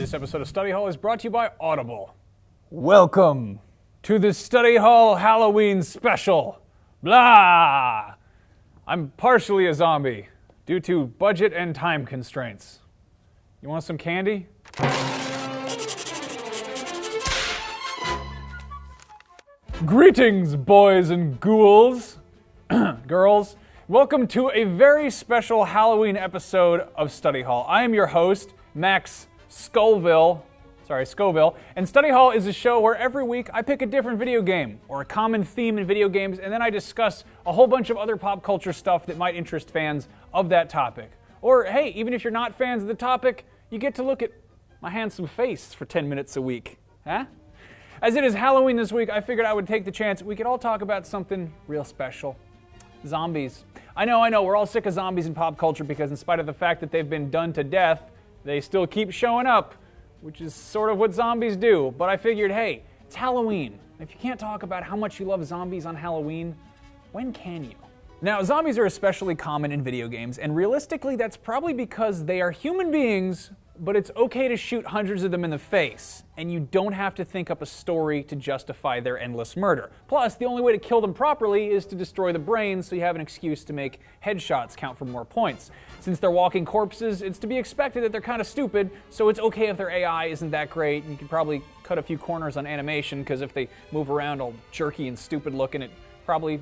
This episode of Study Hall is brought to you by Audible. Welcome To the Study Hall Halloween special. Blah! I'm partially a zombie due to budget and time constraints. You want some candy? Greetings, boys and ghouls, girls. Welcome to a very special Halloween episode of Study Hall. I am your host, Max Scoville, and Study Hall is a show where every week I pick a different video game or a common theme in video games, and then I discuss a whole bunch of other pop culture stuff that might interest fans of that topic. Or hey, even if you're not fans of the topic, you get to look at my handsome face for 10 minutes a week, huh? As it is Halloween this week, I figured I would take the chance we could all talk about something real special. Zombies. I know, we're all sick of zombies in pop culture because in spite of the fact that they've been done to death, they still keep showing up, which is sort of what zombies do. But I figured, hey, it's Halloween. If you can't talk about how much you love zombies on Halloween, when can you? Now, zombies are especially common in video games, and realistically, that's probably because they are human beings, but it's okay to shoot hundreds of them in the face, and you don't have to think up a story to justify their endless murder. Plus, the only way to kill them properly is to destroy the brain, so you have an excuse to make headshots count for more points. Since they're walking corpses, it's to be expected that they're kind of stupid, so it's okay if their AI isn't that great, and you can probably cut a few corners on animation, because if they move around all jerky and stupid looking, it probably,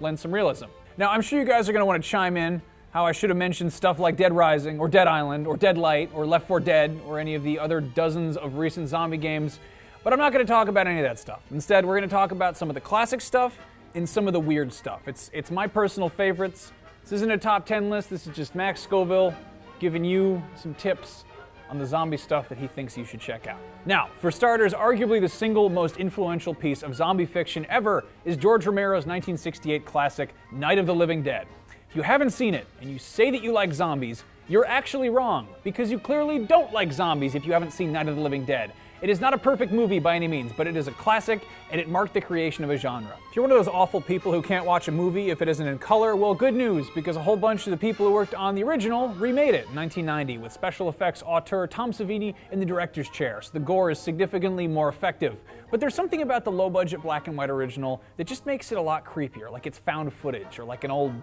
lends some realism. Now, I'm sure you guys are going to want to chime in how I should have mentioned stuff like Dead Rising, or Dead Island, or Dead Light, or Left 4 Dead, or any of the other dozens of recent zombie games, but I'm not going to talk about any of that stuff. Instead, we're going to talk about some of the classic stuff and some of the weird stuff. It's my personal favorites. This isn't a top 10 list, this is just Max Scoville giving you some tips on the zombie stuff that he thinks you should check out. Now, for starters, arguably the single most influential piece of zombie fiction ever is George Romero's 1968 classic, Night of the Living Dead. If you haven't seen it, and you say that you like zombies, you're actually wrong, because you clearly don't like zombies if you haven't seen Night of the Living Dead. It is not a perfect movie by any means, but it is a classic, and it marked the creation of a genre. If you're one of those awful people who can't watch a movie if it isn't in color, well, good news, because a whole bunch of the people who worked on the original remade it in 1990, with special effects auteur Tom Savini in the director's chair, so the gore is significantly more effective. But there's something about the low-budget black and white original that just makes it a lot creepier, like it's found footage, or like an old,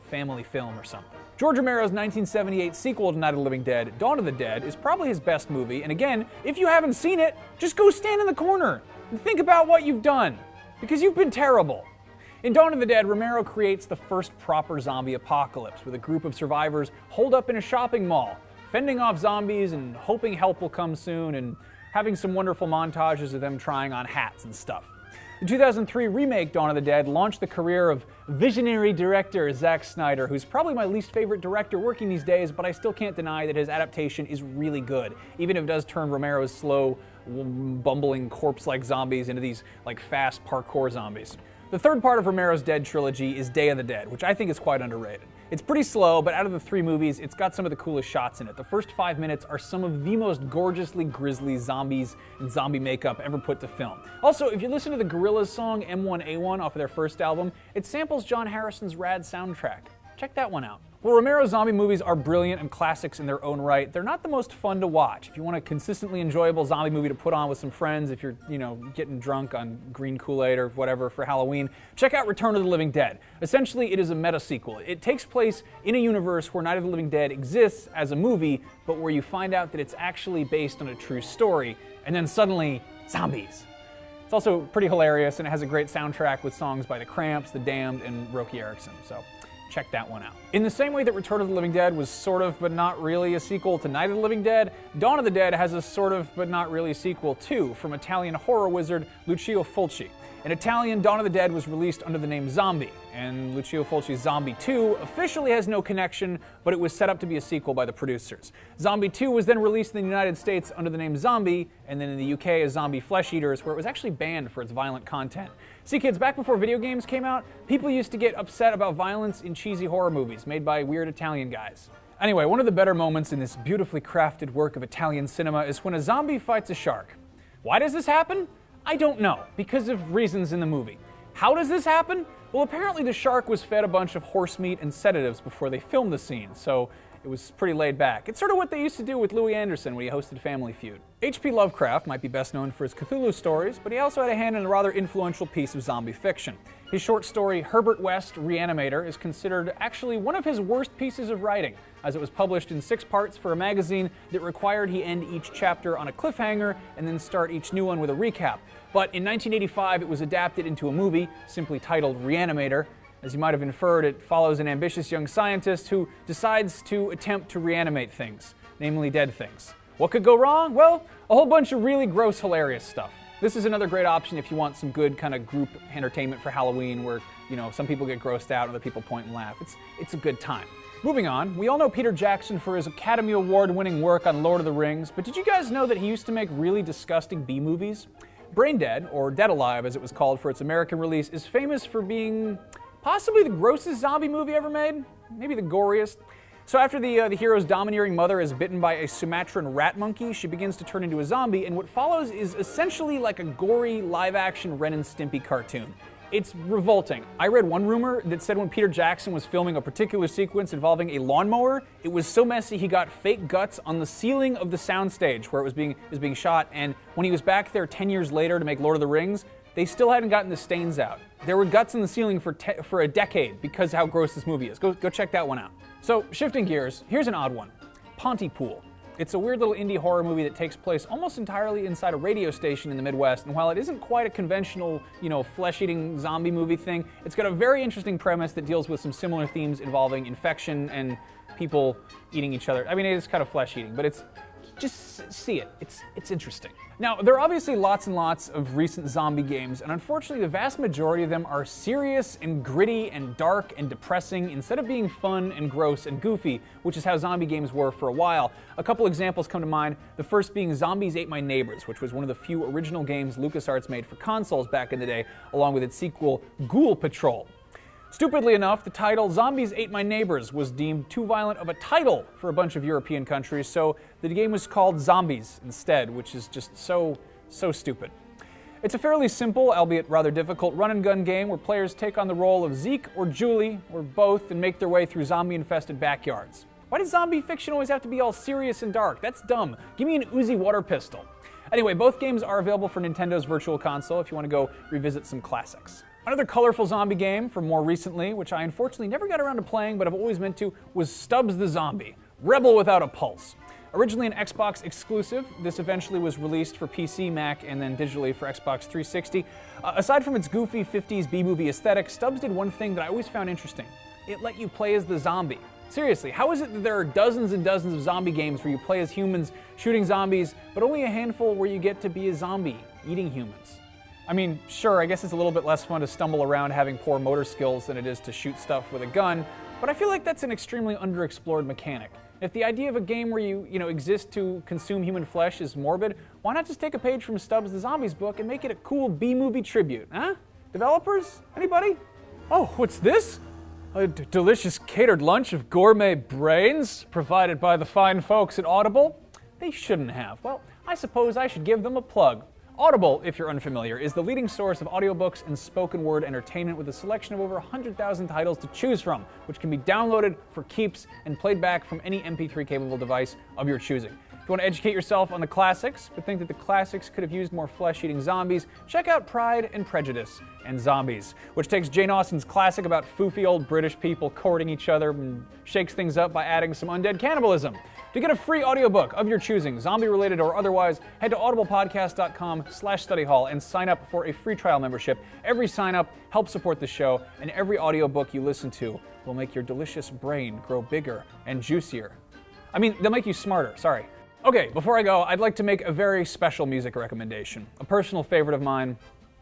family film or something. George Romero's 1978 sequel to Night of the Living Dead, Dawn of the Dead, is probably his best movie, and again, if you haven't seen it, just go stand in the corner and think about what you've done, because you've been terrible. In Dawn of the Dead, Romero creates the first proper zombie apocalypse, with a group of survivors holed up in a shopping mall, fending off zombies and hoping help will come soon, and having some wonderful montages of them trying on hats and stuff. The 2003 remake, Dawn of the Dead, launched the career of visionary director Zack Snyder, who's probably my least favorite director working these days, but I still can't deny that his adaptation is really good, even if it does turn Romero's slow, bumbling corpse-like zombies into these, fast parkour zombies. The third part of Romero's Dead trilogy is Day of the Dead, which I think is quite underrated. It's pretty slow, but out of the three movies, it's got some of the coolest shots in it. The first 5 minutes are some of the most gorgeously grisly zombies and zombie makeup ever put to film. Also, if you listen to the Gorillaz song M1A1 off of their first album, it samples John Harrison's rad soundtrack. Check that one out. While Romero's zombie movies are brilliant and classics in their own right, they're not the most fun to watch. If you want a consistently enjoyable zombie movie to put on with some friends, if you're, getting drunk on green Kool-Aid or whatever for Halloween, check out Return of the Living Dead. Essentially, it is a meta-sequel. It takes place in a universe where Night of the Living Dead exists as a movie, but where you find out that it's actually based on a true story, and then suddenly, zombies. It's also pretty hilarious, and it has a great soundtrack with songs by The Cramps, The Damned, and Roky Erickson, so check that one out. In the same way that Return of the Living Dead was sort of but not really a sequel to Night of the Living Dead, Dawn of the Dead has a sort of but not really sequel too, from Italian horror wizard Lucio Fulci. In Italian, Dawn of the Dead was released under the name Zombie, and Lucio Fulci's Zombie 2 officially has no connection, but it was set up to be a sequel by the producers. Zombie 2 was then released in the United States under the name Zombie, and then in the UK as Zombie Flesh Eaters, where it was actually banned for its violent content. See kids, back before video games came out, people used to get upset about violence in cheesy horror movies made by weird Italian guys. Anyway, one of the better moments in this beautifully crafted work of Italian cinema is when a zombie fights a shark. Why does this happen? I don't know, because of reasons in the movie. How does this happen? Well, apparently the shark was fed a bunch of horse meat and sedatives before they filmed the scene, so It was pretty laid back. It's sort of what they used to do with Louis Anderson when he hosted Family Feud. H.P. Lovecraft might be best known for his Cthulhu stories, but he also had a hand in a rather influential piece of zombie fiction. His short story, Herbert West, Reanimator, is considered actually one of his worst pieces of writing, as it was published in 6 parts for a magazine that required he end each chapter on a cliffhanger and then start each new one with a recap. But in 1985, it was adapted into a movie, simply titled Reanimator. As you might have inferred, it follows an ambitious young scientist who decides to attempt to reanimate things, namely dead things. What could go wrong? Well, a whole bunch of really gross, hilarious stuff. This is another great option if you want some good kind of group entertainment for Halloween where, some people get grossed out and other people point and laugh. It's a good time. Moving on, we all know Peter Jackson for his Academy Award-winning work on Lord of the Rings, but did you guys know that he used to make really disgusting B-movies? Braindead, or Dead Alive as it was called for its American release, is famous for being possibly the grossest zombie movie ever made, maybe the goriest. So after the hero's domineering mother is bitten by a Sumatran rat monkey, she begins to turn into a zombie, and what follows is essentially like a gory, live-action Ren and Stimpy cartoon. It's revolting. I read one rumor that said when Peter Jackson was filming a particular sequence involving a lawnmower, it was so messy he got fake guts on the ceiling of the soundstage where it was being shot, and when he was back there 10 years later to make Lord of the Rings, they still hadn't gotten the stains out. There were guts in the ceiling for a decade because of how gross this movie is. Go check that one out. So, shifting gears, here's an odd one. Pontypool. It's a weird little indie horror movie that takes place almost entirely inside a radio station in the Midwest, and while it isn't quite a conventional, flesh-eating zombie movie thing, it's got a very interesting premise that deals with some similar themes involving infection and people eating each other. I mean, it is kind of flesh-eating, but just see it. It's interesting. Now, there are obviously lots and lots of recent zombie games, and unfortunately the vast majority of them are serious and gritty and dark and depressing instead of being fun and gross and goofy, which is how zombie games were for a while. A couple examples come to mind, the first being Zombies Ate My Neighbors, which was one of the few original games LucasArts made for consoles back in the day, along with its sequel, Ghoul Patrol. Stupidly enough, the title Zombies Ate My Neighbors was deemed too violent of a title for a bunch of European countries, so the game was called Zombies instead, which is just so stupid. It's a fairly simple, albeit rather difficult, run-and-gun game where players take on the role of Zeke or Julie, or both, and make their way through zombie-infested backyards. Why does zombie fiction always have to be all serious and dark? That's dumb. Give me an Uzi water pistol. Anyway, both games are available for Nintendo's Virtual Console if you want to go revisit some classics. Another colorful zombie game from more recently, which I unfortunately never got around to playing but I've always meant to, was Stubbs the Zombie, Rebel Without a Pulse. Originally an Xbox exclusive, this eventually was released for PC, Mac, and then digitally for Xbox 360. Aside from its goofy 50s B-movie aesthetic, Stubbs did one thing that I always found interesting. It let you play as the zombie. Seriously, how is it that there are dozens and dozens of zombie games where you play as humans shooting zombies, but only a handful where you get to be a zombie eating humans? I mean, sure, I guess it's a little bit less fun to stumble around having poor motor skills than it is to shoot stuff with a gun, but I feel like that's an extremely underexplored mechanic. If the idea of a game where you exist to consume human flesh is morbid, why not just take a page from Stubbs the Zombie's book and make it a cool B-movie tribute, huh? Developers? Anybody? Oh, what's this? A delicious catered lunch of gourmet brains provided by the fine folks at Audible? They shouldn't have. Well, I suppose I should give them a plug. Audible, if you're unfamiliar, is the leading source of audiobooks and spoken word entertainment with a selection of over 100,000 titles to choose from, which can be downloaded for keeps and played back from any MP3-capable device of your choosing. If you want to educate yourself on the classics, but think that the classics could have used more flesh-eating zombies, check out Pride and Prejudice and Zombies, which takes Jane Austen's classic about foofy old British people courting each other and shakes things up by adding some undead cannibalism. To get a free audiobook of your choosing, zombie-related or otherwise, head to audiblepodcast.com/studyhall and sign up for a free trial membership. Every sign-up helps support the show, and every audiobook you listen to will make your delicious brain grow bigger and juicier. I mean, they'll make you smarter, sorry. Okay, before I go, I'd like to make a very special music recommendation. A personal favorite of mine,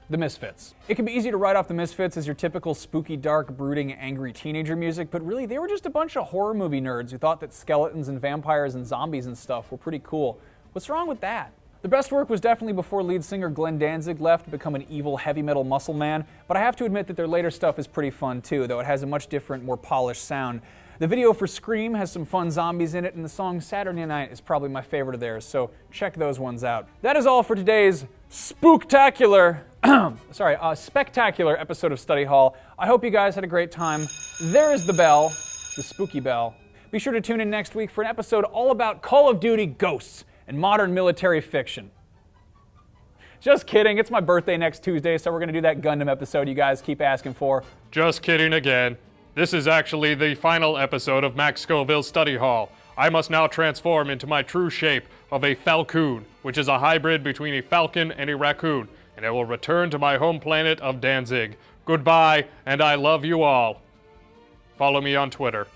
The Misfits. It can be easy to write off The Misfits as your typical spooky, dark, brooding, angry teenager music, but really they were just a bunch of horror movie nerds who thought that skeletons and vampires and zombies and stuff were pretty cool. What's wrong with that? The best work was definitely before lead singer Glenn Danzig left to become an evil heavy metal muscle man, but I have to admit that their later stuff is pretty fun too, though it has a much different, more polished sound. The video for Scream has some fun zombies in it, and the song Saturday Night is probably my favorite of theirs, so check those ones out. That is all for today's spectacular episode of Study Hall. I hope you guys had a great time. There is the bell, the spooky bell. Be sure to tune in next week for an episode all about Call of Duty Ghosts and modern military fiction. Just kidding, it's my birthday next Tuesday, so we're going to do that Gundam episode you guys keep asking for. Just kidding again. This is actually the final episode of Max Scoville's Study Hall. I must now transform into my true shape of a falcoon, which is a hybrid between a falcon and a raccoon, and I will return to my home planet of Danzig. Goodbye, and I love you all. Follow me on Twitter.